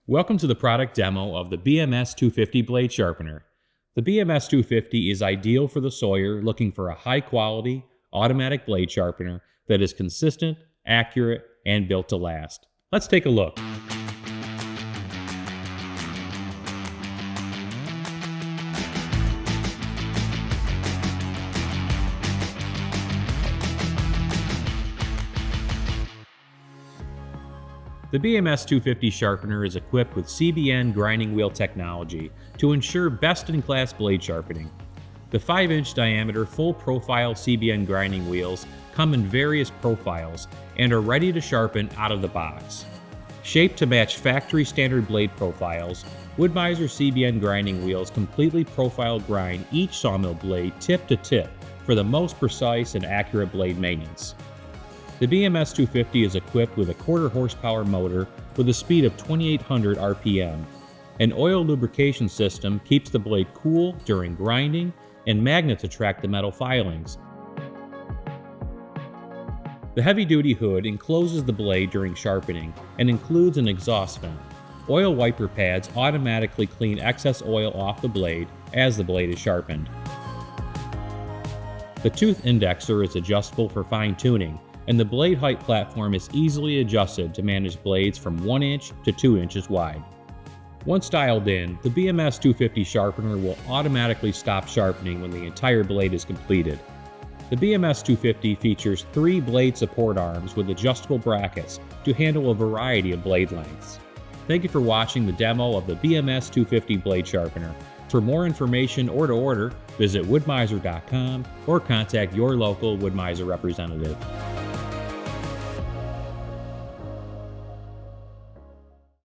Welcome to the product demo of the BMS250 blade sharpener. The BMS250 is ideal for the sawyer looking for a high-quality, automatic blade sharpener that is consistent, accurate, and built to last. Let's take a look. The BMS250 sharpener is equipped with CBN grinding wheel technology to ensure best-in-class blade sharpening. The 5-inch diameter full-profile CBN grinding wheels come in various profiles and are ready to sharpen out of the box. Shaped to match factory-standard blade profiles, Wood-Mizer CBN grinding wheels completely profile grind each sawmill blade tip to tip for the most precise and accurate blade maintenance. The BMS250 is equipped with a 1/4 horsepower motor with a speed of 2,800 RPM. An oil lubrication system keeps the blade cool during grinding, and magnets attract the metal filings. The heavy-duty hood encloses the blade during sharpening and includes an exhaust vent. Oil wiper pads automatically clean excess oil off the blade as the blade is sharpened. The tooth indexer is adjustable for fine-tuning, and the blade height platform is easily adjusted to manage blades from 1 inch to 2 inches wide. Once dialed in, the BMS250 sharpener will automatically stop sharpening when the entire blade is completed. The BMS250 features 3 blade support arms with adjustable brackets to handle a variety of blade lengths. Thank you for watching the demo of the BMS250 blade sharpener. For more information or to order, visit woodmizer.com or contact your local Wood-Mizer representative.